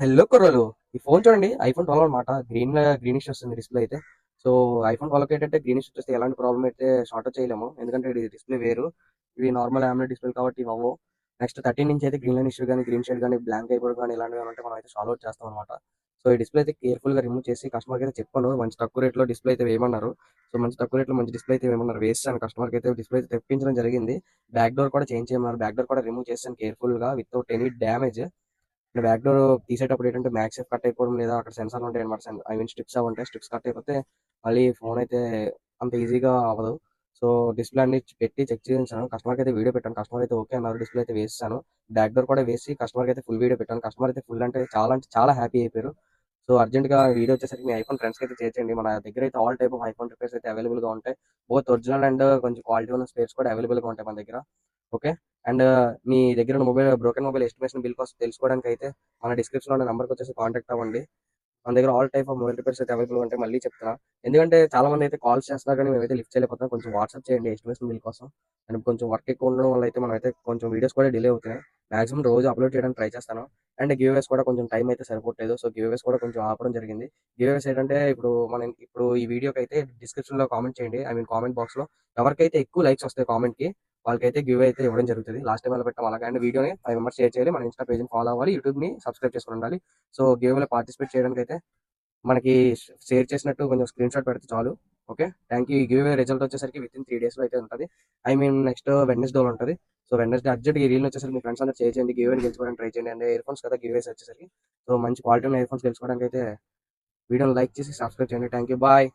Hello కుర్రలు, ఈ phone చూడండి. IPhone 12 అనమాట. గ్రీనిష్ వస్తుంది డిస్ప్లే అయితే. సో ఐఫోన్ 12 ఏంటంటే గ్రీనిష్ వచ్చేస్తే ఎలాంటి ప్రాబ్లం అయితే షార్ట్ చేయలేము, ఎందుకంటే ఇది డిస్ప్లే వేరు. ఇవి నార్మల్ AMOLED డిస్ప్లే కాబట్టి ఇవి అవ్వవు. నెక్స్ట్ 13 నుంచి అయితే గ్రీన్ లైన్ ఇష్యూ కానీ, గ్రీన్ షేడ్ కానీ, బ్లాంక్ అయిపోవడం కానీ ఇలాంటివి ఉంటే మనం అయితే సాల్వ్ అవుట్ చేస్తాం అనమాట. సో ఈ డిస్ప్లే అయితే కేర్ఫుల్ గా రిమూవ్ చేసి కస్టమర్కి అయితే చెప్పాను, మంచి తక్కువ రేట్లో డిస్ప్లే అయితే వేయమన్నారు. సో మంచి తక్కువ రేట్లో మంచి డిస్ప్లే అయితే వేయమన్నారు, వేస్తాను. కస్టమర్కి అయితే డిస్ప్లే అయితే తెప్పించడం జరిగింది. బ్యాక్ డోర్ కూడా చేంజ్ చేయమన్నారు, బ్యాక్ డోర్ కూడా రిమూవ్ చేస్తాను కేర్ఫుల్ గా without any damage. Back door తీసేటప్పుడు ఏంటంటే మ్యాక్సేఫ్ కట్ అయిపోవడం, లేదా అక్కడ సెన్సార్ ఉంటాయి అనమాట. ఐ మీన్ స్ట్రిప్స్ అవి ఉంటాయి, స్ట్రిప్స్ కట్ అయిపోతే మళ్ళీ ఫోన్ అయితే అంత ఈజీగా అవ్వదు. సో డిస్ప్లే అన్ని పెట్టి చెక్ చేయించాను, కస్టమర్కి అయితే వీడియో పెట్టాను. కస్టమర్ అయితే ఓకే అన్నారు, డిస్ప్లే అయితే వేసాను. బ్యాక్ డోర్ కూడా వేసి కస్టమర్కి అయితే ఫుల్ వీడియో పెట్టాను. కస్టమర్ అయితే ఫుల్ అంటే చాలా హ్యాపీ అయిపోయారు. సో అర్జెంట్ గా వీడియో వచ్చేసరికి మీ ఐఫోన్ ఫ్రెండ్స్కి అయితే చేర్చండి. మన దగ్గర అయితే all type of iPhone repairs అయితే అవైలబుల్ గా ఉంటాయి. బోత్ ఒరిజినల్ అండ్ కొంచెం క్వాలిటీ ఉన్న స్పేర్స్ కూడా అవైలబుల్ గా ఉంటాయి మన దగ్గర. ఓకే. అండ్ మీ దగ్గర ఉన్న బ్రోకెన్ మొబైల్ ఎస్టిమేషన్ బిల్ కోసం తెలుసుకోవడానికి అయితే మన డిస్క్రిప్షన్ లో ఉన్న నెంబర్కి వచ్చేసి కాంటాక్ట్ అవ్వండి. మన దగ్గర all type of mobile repairs అయితే అవైలబుల్ ఉంటాయి. మళ్ళీ చెప్తున్నా, ఎందుకంటే చాలా మంది అయితే కాల్స్ చేస్తున్నారు కానీ మేమైతే లిఫ్ట్ చేయలేకపోతున్నాం. కొంచెం వాట్సాప్ చేయండి ఎస్టిమేషన్ బిల్ కోసం. అండ్ కొంచెం వర్క్ ఎక్కువ ఉండడం వల్ల అయితే మనం అయితే కొంచెం వీడియోస్ కూడా డిలే అవుతున్నాయి. మాక్సిమం రోజు అప్లోడ్ చేయడానికి ట్రై చేస్తాను. అండ్ గివ్అవేస్ కూడా కొంచెం టైం అయితే సరిపోవట్లేదు. సో గివ్అవేస్ కూడా కొంచెం ఆపడం జరిగింది. గివ్అవేస్ ఏంటంటే ఇప్పుడు ఈ వీడియోకి అయితే డిస్క్రిప్షన్ లో కామెంట్ చేయండి, ఐ మీన్ కామెంట్ బాక్స్ లో ఎవరికైతే ఎక్కువ లైక్స్ వస్తాయి కామెంట్ కి వాళ్ళకైతే గివ్ అయితే ఇవ్వడం జరుగుతుంది. లాస్ట్ టైం అలా పెట్టాం అలాగే. అండ్ వీడియోని 5 మెంబర్స్ షేర్ చేయాలి, మన ఇన్స్టా పేజ్ని ఫాలో అవ్వాలి, యూట్యూబ్ ని సబ్స్క్రైబ్ చేసుకుని ఉండాలి. సో గివ్ లో పార్టిసిపేట్ చేయడానికి అయితే మనకి షేర్ చేసినట్టు కొంచెం స్క్రీన్ షాట్ పెడితే చాలు. Okay, thank you. ఈ గివ్ రిజల్ట్ వచ్చేసరికి విత్ ఇన్ 3 days లో అయితే ఉంటుంది. ఐ మీన్ నెక్స్ట్ వెడ్నెస్డే ఉంటుంది. సో వెడ్నెస్డే అర్జెంట్ ఈ రీల్ వచ్చేసరికి మీ ఫ్రెండ్స్ అందరూ షేర్ చేయండి, గివ్ గెలుచుకోవడానికి ట్రై చేయండి. అండ్ ఇయర్ ఫోన్స్ కదా గివ్ వచ్చేసరికి. సో మంచి క్వాలిటీ ఉన్న ఇయర్ ఫోన్స్ గెలుచుకోవడానికి అయితే వీడియోని లైక్ చేసి సబ్స్క్రైబ్ చేయండి. Thank you, bye.